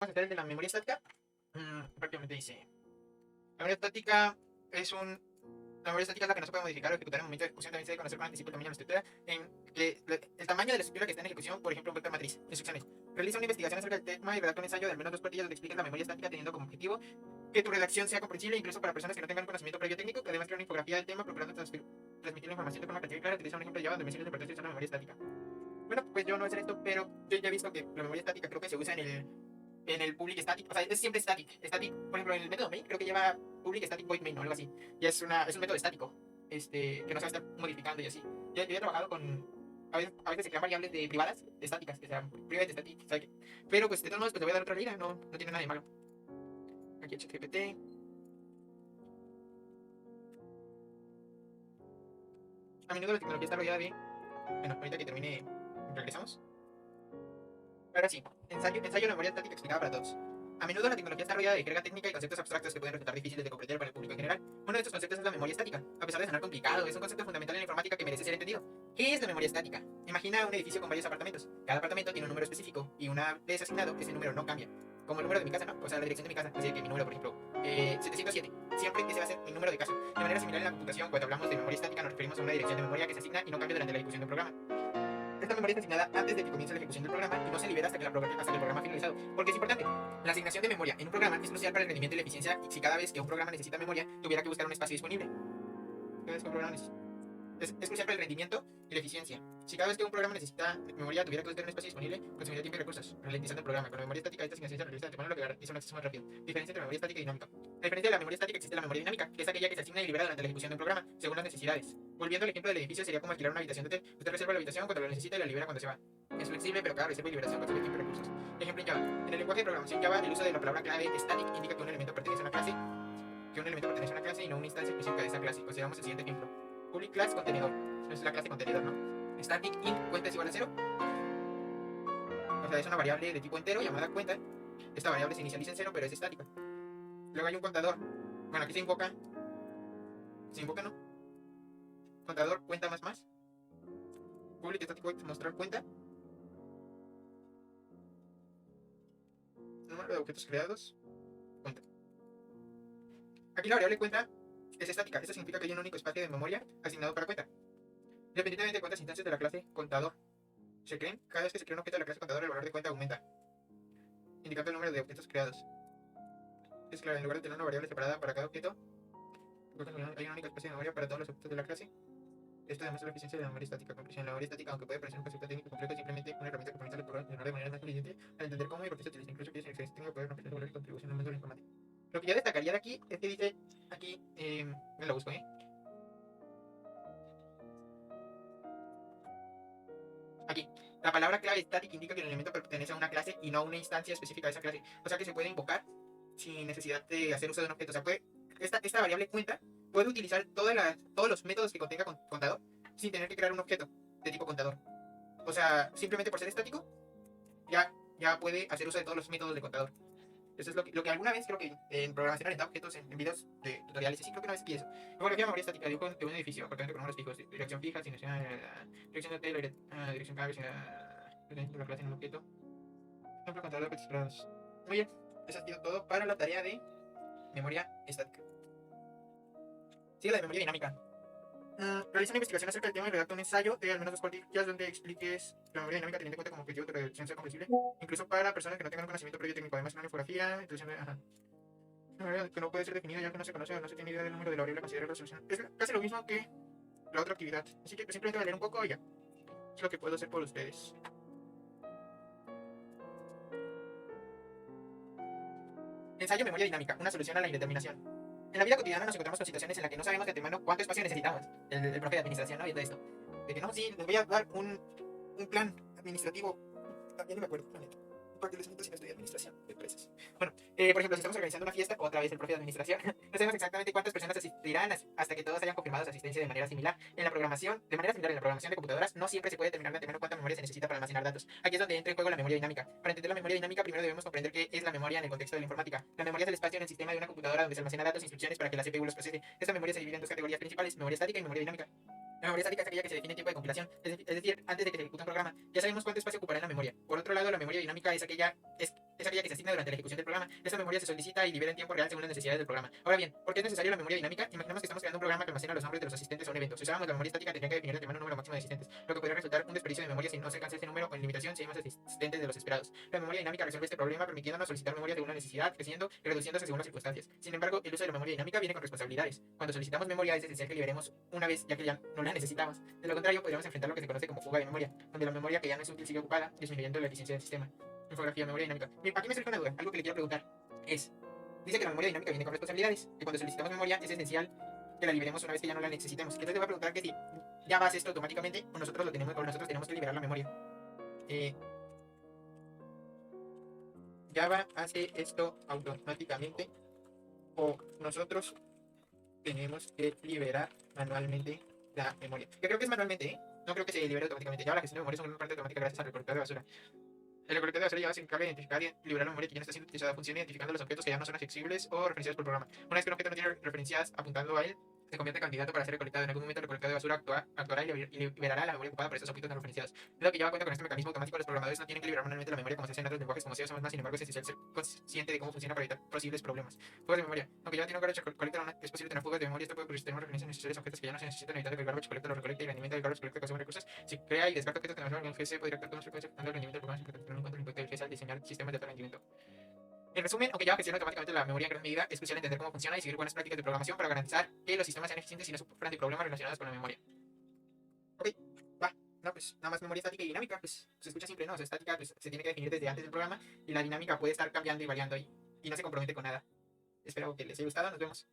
Vamos a hacer el de la memoria estática. Prácticamente dice: la memoria estática es un. La memoria estática es la que no se puede modificar o ejecutar en el momento de ejecución. También se debe conocer con anticipo el tamaño de la estructura. El tamaño de la estructura que está en ejecución, por ejemplo, un vector matriz. Instrucciones. Realiza una investigación acerca del tema y redacta un ensayo de al menos 2 cuartillas donde expliques la memoria estática, teniendo como objetivo que tu redacción sea comprensible incluso para personas que no tengan conocimiento previo técnico. Además, crea una infografía del tema, procurando transmitir la información de forma creativa y clara. Utiliza un ejemplo de Java donde menciones la importancia de usar la memoria estática. Bueno, pues yo no voy a hacer esto, pero yo ya he visto que la memoria estática creo que se usa en el public static, o sea, es siempre static, por ejemplo, en el método main creo que lleva public static void main o algo así, y es un método estático, que no se va a estar modificando y así. Yo he trabajado con, a veces se crean variables de privadas estáticas, que sean private static, ¿sabes qué? Pero pues de todos modos, pues le voy a dar otra liga, no tiene nada de malo. Aquí HTTP. A menudo la tecnología está rodeada de, bueno, ahorita que termine, regresamos. Ahora sí, ensayo de memoria estática explicada para todos. A menudo la tecnología está rodeada de jerga técnica y conceptos abstractos que pueden resultar difíciles de comprender para el público en general. Uno de estos conceptos es la memoria estática. A pesar de sonar complicado, es un concepto fundamental en la informática que merece ser entendido. ¿Qué es la memoria estática? Imagina un edificio con varios apartamentos. Cada apartamento tiene un número específico y una vez asignado, ese número no cambia. Como el número de mi casa, ¿no? O sea, la dirección de mi casa. Es decir, que mi número, por ejemplo, 707. Siempre ese va a ser mi número de casa. De manera similar en la computación, cuando hablamos de memoria estática nos referimos a una dirección de memoria que se asigna y no cambia durante la ejecución de un programa. Esta memoria está asignada antes de que comience la ejecución del programa y no se libera hasta que el programa ha finalizado. Porque es importante, la asignación de memoria en un programa es crucial para el rendimiento y la eficiencia si cada vez que un programa necesita memoria tuviera que buscar un espacio disponible. Cada vez que un programa es crucial para el rendimiento y la eficiencia. Si cada vez que un programa necesita memoria tuviera que buscar un espacio disponible, consumiría tiempo y recursos, ralentizando el programa. Con la memoria estática, esta asignación se realiza de antemano, lo que garantiza un acceso más rápido. Diferencia entre memoria estática y dinámica. La diferencia de la memoria estática existe la memoria dinámica, que es aquella que se asigna y libera durante la ejecución de un programa, según las necesidades. Volviendo al ejemplo del edificio, sería como alquilar una habitación de hotel. Usted reserva la habitación cuando la necesita y la libera cuando se va. Es flexible, pero cada reserva y liberación consume tiempo y recursos. Ejemplo en Java. En el lenguaje de programación Java, el uso de la palabra clave static indica que un elemento pertenece a una clase y no a una instancia específica de esa clase. Consideramos el siguiente ejemplo. Public class contenedor. Es la clase contenedor, ¿no? Static int cuenta es igual a 0. O sea, es una variable de tipo entero llamada cuenta. Esta variable se inicializa en 0, pero es estática. Luego hay un contador. Bueno, aquí se invoca. Se invoca, ¿no? Contador cuenta más más. Public static void mostrar cuenta. Número de objetos creados. Cuenta. Aquí la variable cuenta es estática. Esto significa que hay un único espacio de memoria asignado para cuenta. Independientemente de cuántas instancias de la clase contador se creen, cada vez que se crea un objeto de la clase contador, el valor de cuenta aumenta, indicando el número de objetos creados. Es claro, en lugar de tener una variable separada para cada objeto, hay un único espacio de memoria para todos los objetos de la clase. Esto demuestra la eficiencia de la memoria estática. Conclusión: la memoria estática, aunque puede parecer un concepto técnico complejo, es simplemente una herramienta que permite al programador de manera más inteligente al entender cómo y por qué se utiliza, incluso que se tenga poder representar valor y contribución al mundo de la informática. Lo que yo destacaría de aquí es que dice, aquí, me lo busco, aquí, la palabra clave static indica que el elemento pertenece a una clase y no a una instancia específica de esa clase. O sea que se puede invocar sin necesidad de hacer uso de un objeto. O sea, esta variable cuenta puede utilizar todos los métodos que contenga contador sin tener que crear un objeto de tipo contador. O sea, simplemente por ser estático, ya puede hacer uso de todos los métodos de contador. Eso es lo que alguna vez creo que en programación orientada a objetos en videos de tutoriales, sí creo que una vez vi eso. Luego la memoria estática dibujo de un edificio, apartamento con números fijos, dirección fija, dirección de hotel, dirección clave, de la clase en un objeto. Ejemplo contador de objetos separados. Muy bien, eso ha sido todo para la tarea de memoria estática. Sigue la de memoria dinámica. Realiza una investigación acerca del tema y redacta un ensayo de al menos 2 cuartillas donde expliques la memoria dinámica teniendo en cuenta como objetivo que la redacción sea comprensible, incluso para personas que no tengan un conocimiento previo técnico. Además, una infografía, introducción de. Ajá. Una variable que no puede ser definida ya que no se conoce o no se tiene idea del número de la variable a considerar la solución. Es casi lo mismo que la otra actividad. Así que simplemente voy a leer un poco y ya. Es lo que puedo hacer por ustedes. Ensayo de memoria dinámica, una solución a la indeterminación. En la vida cotidiana nos encontramos con situaciones en las que no sabemos de antemano cuánto espacio necesitamos. El profe de administración, ¿no? Viendo esto. De que no, sí, les voy a dar un plan administrativo. Ya no me acuerdo, la neta. Porque les invito si no estudié administración de empresas. Bueno, por ejemplo, si estamos organizando una fiesta, otra vez el profe de administración, no sabemos exactamente cuántas personas asistirán hasta que todos hayan confirmado su asistencia de manera similar. En la programación, de computadoras, no siempre se puede determinar de antemano cuánta memoria se necesita para almacenar datos. Aquí es donde entra en juego la memoria dinámica. Para entender la memoria dinámica, primero debemos comprender qué es la memoria en el contexto de la informática. La memoria es el espacio en el sistema de una computadora donde se almacena datos e instrucciones para que la CPU los procese. Esta memoria se divide en dos categorías principales: memoria estática y memoria dinámica. La memoria estática es aquella que se define en tiempo de compilación, es decir, antes de que se ejecute un programa. Ya sabemos cuánto espacio ocupará en la memoria. Por otro lado, la memoria dinámica es aquella que se asigna durante la ejecución del programa. Esta memoria se solicita y libera en tiempo real según las necesidades del programa. Ahora bien, ¿por qué es necesaria la memoria dinámica? Imaginemos que estamos creando un programa que almacena los nombres de los asistentes a un evento. Si usáramos la memoria estática, tendría que definir de antemano un número máximo de asistentes, lo que podría resultar un desperdicio de memoria si no se alcanza ese número o en limitación si hay más asistentes de los esperados. La memoria dinámica resuelve este problema permitiéndonos solicitar memoria según la necesidad, creciendo y reduciéndose según las circunstancias. Sin embargo, el uso de la memoria dinámica viene con responsabilidades. Cuando solicitamos memoria es esencial que liberemos una vez, ya que ya no la necesitamos. De lo contrario, podríamos enfrentar lo que se conoce como fuga de memoria, donde la memoria que ya no es útil sigue ocupada, disminuyendo la eficiencia del sistema. Infografía, memoria dinámica. Aquí me surge una duda, algo que le quiero preguntar es, dice que la memoria dinámica viene con responsabilidades, que cuando solicitamos memoria es esencial que la liberemos una vez que ya no la necesitemos. Entonces te voy a preguntar que si Java hace esto automáticamente o nosotros tenemos que liberar la memoria. Java hace esto automáticamente o nosotros tenemos que liberar manualmente la memoria. Yo creo que es manualmente, ¿eh? No creo que se libere automáticamente. Java la gestión de memoria es una parte automática gracias al recolector de basura. El recolector de basura Java se encarga de identificar y liberar la memoria que ya no está siendo utilizada. Funciona identificando los objetos que ya no son accesibles o referenciados por programa. Una vez que un objeto no tiene referencias apuntando a él, se convierte en candidato para ser recolectado. En algún momento el recolector de basura actuará y liberará la memoria ocupada por estos objetos no referenciados. Dado que Java cuenta con este mecanismo automático, los programadores no tienen que liberar manualmente la memoria como se hace en otros lenguajes como C o C++. Sin embargo, es esencial ser consciente de cómo funciona para evitar posibles problemas. Fugas de memoria. Aunque Java tiene un garbage collector, es posible tener fugas de memoria. Esto puede producir tenemos referencias necesarias a objetos que ya no se necesitan, evitando que el garbage collector lo recolecte y el rendimiento del garbage collector consume recursos. Si crea y descarta objetos que no son el GC, podría actuar con más frecuencia afectando el rendimiento del programa sin tener en cuenta el impacto del GC al diseñar sistemas de alto rendimiento. En resumen, aunque Java gestiona automáticamente la memoria en gran medida, es crucial entender cómo funciona y seguir buenas prácticas de programación para garantizar que los sistemas sean eficientes y no sufran de problemas relacionados con la memoria. Ok, va. No, pues nada más memoria estática y dinámica, pues se escucha simple, ¿no? O sea, estática pues, se tiene que definir desde antes del programa y la dinámica puede estar cambiando y variando y no se compromete con nada. Espero que les haya gustado, nos vemos.